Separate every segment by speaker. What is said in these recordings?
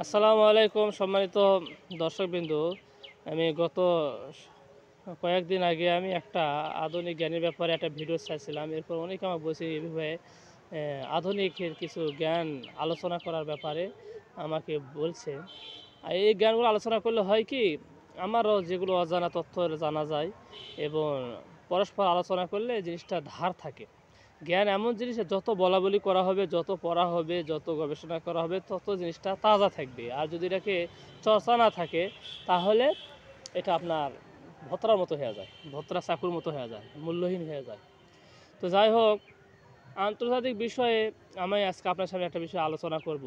Speaker 1: আসসালামু আলাইকুম সম্মানিত দর্শকবৃন্দু। আমি গত কয়েকদিন আগে একটা আধুনিক জ্ঞানের ব্যাপারে একটা ভিডিও চাইছিলাম। এরপর অনেকে আমাকে বলছে এভাবে আধুনিকের কিছু জ্ঞান আলোচনা করার ব্যাপারে আমাকে বলছে। আর এই জ্ঞানগুলো আলোচনা করলে হয় কি, আমারও যেগুলো অজানা তথ্য জানা যায় এবং পরস্পর আলোচনা করলে জিনিসটা ধার থাকে। জ্ঞান এমন জিনিস, যত বলাবলি করা হবে, যত পড়া হবে, যত গবেষণা করা হবে, তত জিনিসটা তাজা থাকবে। আর যদি এটাকে চর্চা না থাকে, তাহলে এটা আপনার ভতরার মতো হয়ে যায়, ভতরা চাকুর মতো হয়ে যায়, মূল্যহীন হয়ে যায়। তো যাই হোক, আন্তর্জাতিক বিষয়ে আমি আজকে আপনার সামনে একটা বিষয় আলোচনা করব।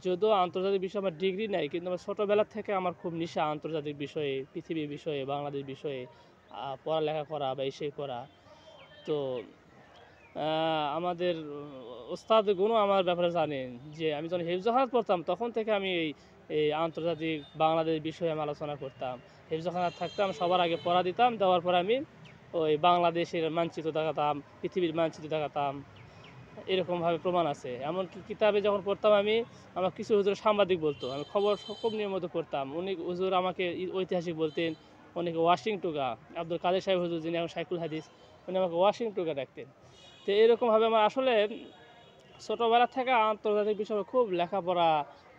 Speaker 1: যদিও আন্তর্জাতিক বিষয়ে আমার ডিগ্রি নেই, কিন্তু আমার ছোটোবেলা থেকে আমার খুব নেশা আন্তর্জাতিক বিষয়ে, পৃথিবীর বিষয়ে, বাংলাদেশ বিষয়ে পড়ালেখা করা বা এসে করা। তো আমাদের ওস্তাদগুনও আমার ব্যাপারে জানেন যে আমি যখন হিফজখানাত পড়তাম, তখন থেকে আমি এই আন্তর্জাতিক বাংলাদেশ বিষয়ে আমি আলোচনা করতাম। হিফজখানাত থাকতাম, সবার আগে পড়া দিতাম, দেওয়ার পর আমি ওই বাংলাদেশের মানচিত্র দেখাতাম, পৃথিবীর মানচিত্র দেখাতাম। এরকমভাবে প্রমাণ আছে। এমনকি কিতাবে যখন পড়তাম আমি, আমার কিছু হুজুর সাংবাদিক বলতো, আমি খবর খুব নিয়মিত পড়তাম। অনেক হুজুর আমাকে ঐতিহাসিক বলতেন, অনেকে ওয়াশিং টুকা, আব্দুল কাদের সাহেব হুজুর যিনি এখন শাইখুল হাদিস, উনি আমাকে ওয়াশিং টুকা ডাকতেন। তো এরকমভাবে আমার আসলে ছোটোবেলা থেকে আন্তর্জাতিক বিষয়ে খুব লেখাপড়া,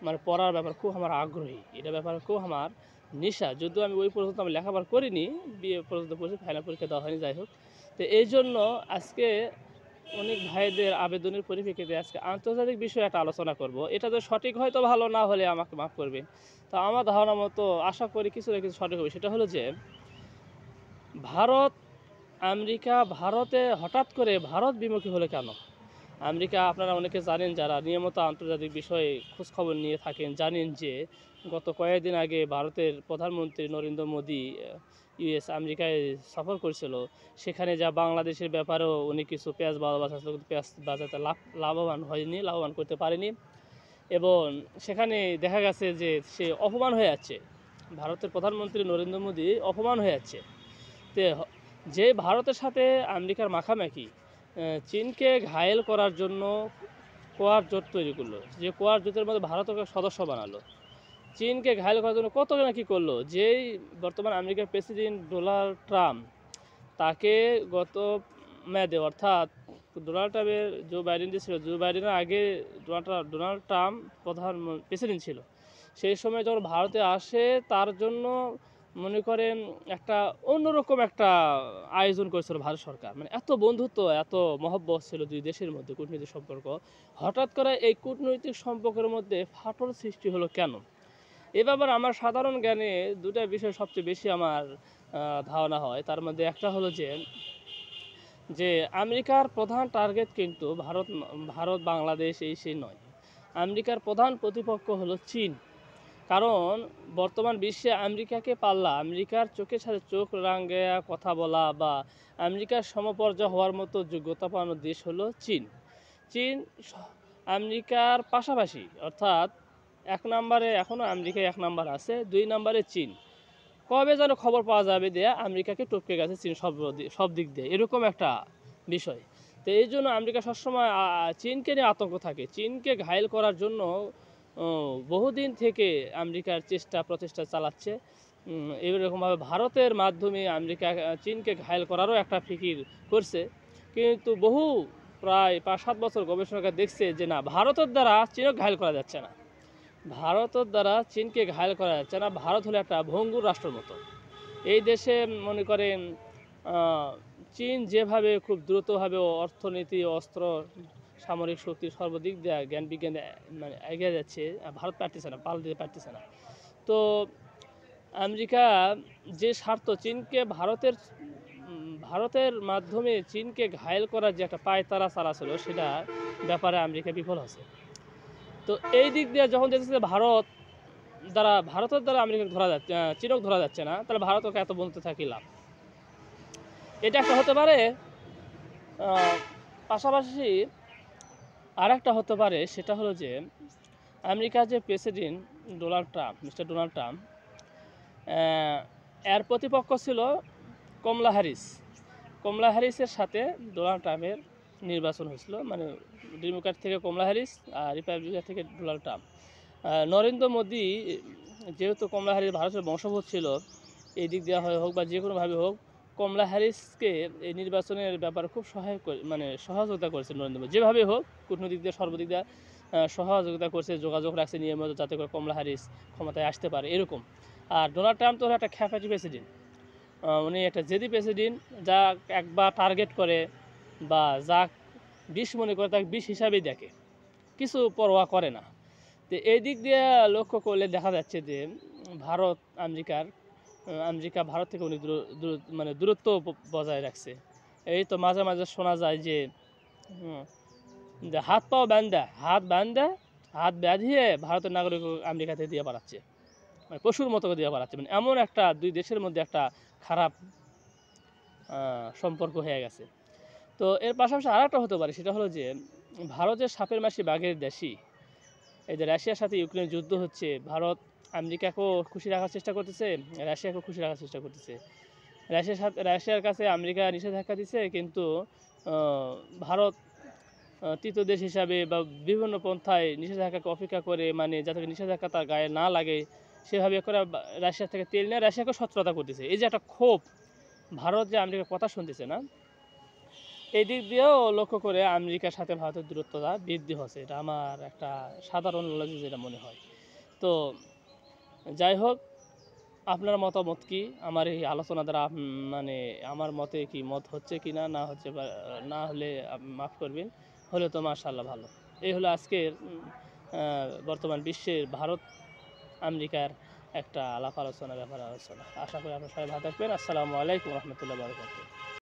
Speaker 1: মানে পড়ার ব্যাপারে খুব আমার আগ্রহী, এটা ব্যাপারে খুব আমার নেশা। যদিও আমি ওই পর্যন্ত আমি লেখাপড়া করিনি, বিয়ে পর্যন্ত পড়ছি, ফাইনাল পরীক্ষা দেওয়া হয়নি, যাই হোক। তো এই জন্য আজকে অনেক ভাইদের আবেদনের পরিপ্রেক্ষিতে আজকে আন্তর্জাতিক বিষয়ে একটা আলোচনা করব। এটা তো সঠিক হয়তো, ভালো না হলে আমাকে মাফ করবেন। তো আমার ধারণা মতো আশা করি কিছু না কিছু সঠিক হবে। সেটা হলো যে ভারত, আমেরিকা, ভারতে হঠাৎ করে ভারত বিমুখী হলো কেন? আমেরিকা, আপনারা অনেকে জানেন, যারা নিয়মিত আন্তর্জাতিক বিষয়ে খোঁজখবর নিয়ে থাকেন, জানেন যে গত কয়েকদিন আগে ভারতের প্রধানমন্ত্রী নরেন্দ্র মোদী ইউএস আমেরিকায় সফর করেছিল। সেখানে যা বাংলাদেশের ব্যাপারেও উনি কিছু পেঁয়াজ বাজার, কিন্তু পেঁয়াজ বাজাতে লাভবান হয়নি, লাভবান করতে পারেনি। এবং সেখানে দেখা গেছে যে সে অপমান হয়ে যাচ্ছে, ভারতের প্রধানমন্ত্রী নরেন্দ্র মোদী অপমান হয়ে যাচ্ছে। তে যে ভারতের সাথে আমেরিকার মাখামাখি, চীনকে ঘায়েল করার জন্য কোয়ার জোট তৈরি করলো, যে কোয়ার জোটের মধ্যে ভারতকে সদস্য বানালো। চীনকে ঘায়েল করার জন্য কত না কি করলো। যেই বর্তমান আমেরিকার প্রেসিডেন্ট ডোনাল্ড ট্রাম্প, তাকে গত মেয়াদে, অর্থাৎ ডোনাল্ড ট্রাম্পের জো বাইডেন যে ছিল, জো বাইডেনের আগে ডোনাল্ড ট্রাম্প প্রধান প্রেসিডেন্ট ছিল। সেই সময় যখন ভারতে আসে, তার জন্য মনে করেন একটা অন্যরকম একটা আয়োজন করেছিল ভারত সরকার। মানে এত বন্ধুত্ব, এত মহব্বত ছিল দুই দেশের মধ্যে, কূটনৈতিক সম্পর্ক। হঠাৎ করে এই কূটনৈতিক সম্পর্কের মধ্যে ফাটল সৃষ্টি হলো কেন? এ ব্যাপারে আমার সাধারণ জ্ঞানে দুটা বিষয় সবচেয়ে বেশি আমার ধারণা হয়। তার মধ্যে একটা হলো যে আমেরিকার প্রধান টার্গেট কিন্তু ভারত বাংলাদেশ এই সেই নয়। আমেরিকার প্রধান প্রতিপক্ষ হলো চীন। কারণ বর্তমান বিশ্বে আমেরিকাকে পাল্লা, আমেরিকার চোখের সাথে চোখ রাঙাইয়া কথা বলা বা আমেরিকার সমপর্যায় হওয়ার মতো যোগ্যতা পাওয়ানো দেশ হলো চীন। চীন আমেরিকার পাশাপাশি, অর্থাৎ এক নম্বরে এখনও আমেরিকা এক নম্বর আছে, দুই নম্বরে চীন। কবে যেন খবর পাওয়া যাবে দেয়া আমেরিকাকে টপকে গেছে চীন সব দিক দিয়ে, এরকম একটা বিষয়। তো এই জন্য আমেরিকা সবসময় চীনকে নিয়ে আতঙ্ক থাকে। চীনকে ঘায়েল করার জন্য বহুদিন থেকে আমেরিকার প্রচেষ্টা চালাচ্ছে। এইরকমভাবে ভারতের মাধ্যমে আমেরিকা চীনকে ঘায়েল করারও একটা ফিকির করছে। কিন্তু প্রায় 5-7 বছর গবেষণা দেখছে যে না, ভারতের দ্বারা চীনকে ঘায়েল করা যাচ্ছে না, ভারতের দ্বারা চীনকে ঘায়েল করা যাচ্ছে না। ভারত হলো একটা ভঙ্গুর রাষ্ট্রের মতো। এই দেশে মনে করেন চীন যেভাবে খুব দ্রুতভাবে অর্থনীতি, অস্ত্র, সামরিক শক্তি সর্বদিক দিয়ে জ্ঞান বিজ্ঞান মানে এগিয়ে যাচ্ছে, ভারত পারতেছে না, পাল দিতে পারতেছে না। তো আমেরিকা যে স্বার্থ, চীনকে ভারতের মাধ্যমে চীনকে ঘায়েল করার যে একটা পায়তারা চালাছিল, সেটা ব্যাপারে আমেরিকা বিফল হচ্ছে। তো এই দিক দিয়ে যখন দেখতেছে যে ভারতের দ্বারা আমেরিকাকে ধরা যাচ্ছে, চীনক ধরা যাচ্ছে না, তাহলে ভারতকে এত বলতে থাকি লাভ। এটা একটা হতে পারে। পাশাপাশি আর একটা হতে পারে, সেটা হলো যে আমেরিকার যে প্রেসিডেন্ট মিস্টার ডোনাল্ড ট্রাম্প, এর প্রতিপক্ষ ছিল কমলা হ্যারিসের সাথে ডোনাল্ড ট্রাম্পের নির্বাচন হয়েছিল। মানে ডেমোক্র্যাট থেকে কমলা হ্যারিস আর রিপাবলিকান থেকে ডোনাল্ড ট্রাম্প। নরেন্দ্র মোদী যেহেতু কমলা হ্যারিস ভারতের বংশোদ্ভূত ছিল, এই দিক দিয়ে হোক বা যে কোনোভাবে হোক, কমলা হ্যারিসকে এই নির্বাচনের ব্যাপারে খুব মানে সহযোগিতা করেছে নরেন্দ্র মোদী, যেভাবে হোক কূটনৈতিক দিয়ে সর্বদিক দিয়ে সহযোগিতা করছে, যোগাযোগ রাখছে নিয়মিত, যাতে করে কমলা হ্যারিস ক্ষমতায় আসতে পারে এরকম। আর ডোনাল্ড ট্রাম্প তো একটা খ্যাপাটি প্রেসিডেন্ট, উনি একটা জেদি প্রেসিডেন্ট, যা একবার টার্গেট করে বা যা বিষ মনে করে তাকে বিষ হিসাবেই দেখে, কিছু পরোয়া করে না। তো এই দিক দিয়ে লক্ষ্য করলে দেখা যাচ্ছে যে ভারত আমেরিকা ভারত থেকে অনেক মানে দূরত্ব বজায় রাখছে। এই তো মাঝে মাঝে শোনা যায় যে যে হাত বাঁধিয়ে ভারতের নাগরিক আমেরিকাতে দিয়ে পাঠাচ্ছে, মানে পশুর মতো দিয়ে পাঠাচ্ছে। মানে এমন একটা দুই দেশের মধ্যে একটা খারাপ সম্পর্ক হয়ে গেছে। তো এর পাশাপাশি আর একটা হতে পারে, সেটা হলো যে ভারতের সাপের মাসি বাঘের দেশি, এই যে রাশিয়ার সাথে ইউক্রেনের যুদ্ধ হচ্ছে, ভারত আমেরিকাকেও খুশি রাখার চেষ্টা করতেছে, রাশিয়াকেও খুশি রাখার চেষ্টা করতেছে। রাশিয়ার কাছে আমেরিকা নিষেধাজ্ঞা দিচ্ছে, কিন্তু ভারত তৃতীয় দেশ হিসাবে বা বিভিন্ন পন্থায় নিষেধাজ্ঞাকে অপেক্ষা করে, মানে যাতে নিষেধাজ্ঞা তার গায়ে না লাগে সেভাবে করে রাশিয়া থেকে তেল নিয়ে রাশিয়াকে সচ্ছলতা করতেছে। এই যে একটা ক্ষোভ, ভারত যে আমেরিকার কথা শুনতেছে না, এই দিক দিয়েও লক্ষ্য করে আমেরিকার সাথে ভারতের দূরত্বটা বৃদ্ধি হচ্ছে। এটা আমার একটা সাধারণ নলেজে যেটা মনে হয়। তো যাই হোক, আপনার মতামত কি আমার এই আলোচনা দ্বারা? মানে আমার মতে কি মত হচ্ছে কি না, না হচ্ছে, বা না হলে মাফ করবেন, হলে তো মাশাআল্লাহ ভালো। এই হলো আজকের বর্তমান বিশ্বের ভারত আমেরিকার একটা আলাপ আলোচনা, ব্যাপার আলোচনা। আশা করি আপনার সবাই ভালো থাকবেন। আসসালামু আলাইকুম রহমতুল্লাহ বারকাতুহু।